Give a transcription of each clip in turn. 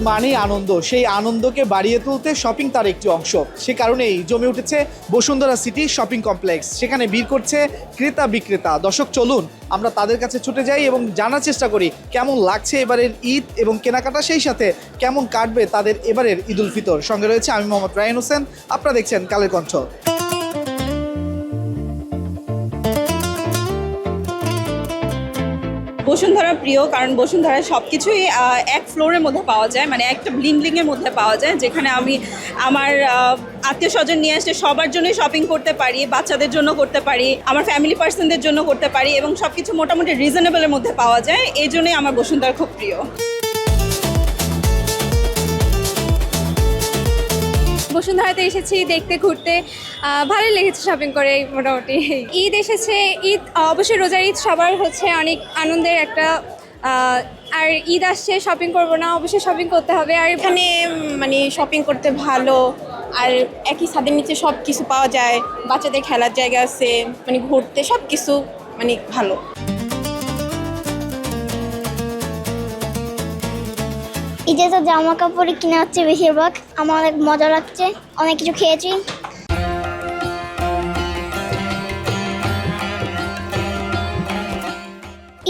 মানেই আনন্দ, সেই আনন্দকে বাড়িয়ে তুলতে শপিং তার একটি অংশ। সে কারণেই জমে উঠেছে বসুন্ধরা সিটি শপিং কমপ্লেক্স। সেখানে ভিড় করছে ক্রেতা বিক্রেতা। দর্শক চলুন আমরা তাদের কাছে ছুটে যাই এবং জানার চেষ্টা করি কেমন লাগছে এবারের ঈদ এবং কেনাকাটা, সেই সাথে কেমন কাটবে তাদের এবারের ঈদ উল ফিতর। সঙ্গে রয়েছে আমি মোহাম্মদ রায়হান হোসেন, আপনারা দেখছেন কালের কণ্ঠ। বসুন্ধরা প্রিয়, কারণ বসুন্ধরায় সব কিছুই এক ফ্লোরের মধ্যে পাওয়া যায়, মানে একটা ব্লিংয়ের মধ্যে পাওয়া যায়, যেখানে আমি আমার আত্মীয় স্বজন নিয়ে আসলে সবার জন্যই শপিং করতে পারি, বাচ্চাদের জন্য করতে পারি, আমার ফ্যামিলি পার্সনদের জন্য করতে পারি, এবং সব কিছু মোটামুটি রিজনেবলের মধ্যে পাওয়া যায়। এই জন্যই আমার বসুন্ধরা খুব প্রিয়। বসুন্ধরাতে এসেছি দেখতে, ঘুরতে, ভালোই লেগেছে শপিং করে। মোটামুটি ঈদ এসেছে, ঈদ অবশ্যই রোজার ঈদ সবার হচ্ছে অনেক আনন্দের একটা, আর ঈদ আসছে, শপিং করবো না, অবশ্যই শপিং করতে হবে। আর এখানে মানে শপিং করতে ভালো, আর একই ছাদের নিচে সব কিছু পাওয়া যায়, বাচ্চাদের খেলার জায়গা আছে, মানে ঘুরতে সব কিছু মানে ভালো। ঈদে তো জামা কাপড়ই কিনা হচ্ছে বেশিরভাগ। আমার অনেক মজা লাগছে, অনেক কিছু খেয়েছি।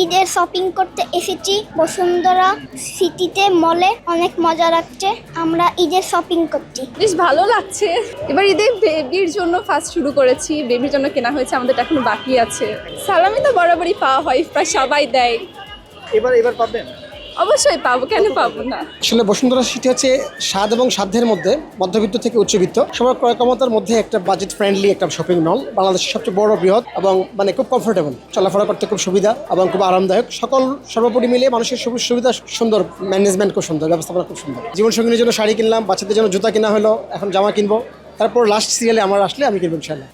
ঈদের শপিং করতে এসেছি বসুন্ধরা সিটিতে, মলে অনেক মজা লাগছে। আমরা ঈদের শপিং করছি, বেশ ভালো লাগছে। এবার ঈদে বেবির জন্য ফার্স্ট শুরু করেছি, বেবির জন্য কেনা হয়েছে, আমাদের এখনো বাকি আছে। সালামি তো বরাবরই পাওয়া হয়, প্রায় সবাই দেয়। এবার পাবেন? অবশ্যই পাবো, কেন পাবো না। আসলে বসুন্ধরা সিটি হচ্ছে স্বাদ এবং সাধ্যের মধ্যে, মধ্যবিত্ত থেকে উচ্চবিত্ত সবার ক্রয় ক্ষমতার মধ্যে একটা বাজেট ফ্রেন্ডলি একটা শপিং মল। বাংলাদেশের সবচেয়ে বড়, বৃহৎ এবং মানে খুব কমফোর্টেবল, চলাফেরা করতে খুব সুবিধা এবং খুব আরামদায়ক। সকল সর্বোপরি মিলিয়ে মানুষের সুবিধা সুন্দর, ম্যানেজমেন্ট খুব সুন্দর, ব্যবস্থাপনা খুব সুন্দর। জীবনসঙ্গীর জন্য শাড়ি কিনলাম, বাচ্চাদের জন্য জুতা কেনা হলো, এখন জামা কিনবো, তারপর লাস্ট সিরিয়ালে আমার আসলে আমি কিনবো ইনশাআল্লাহ।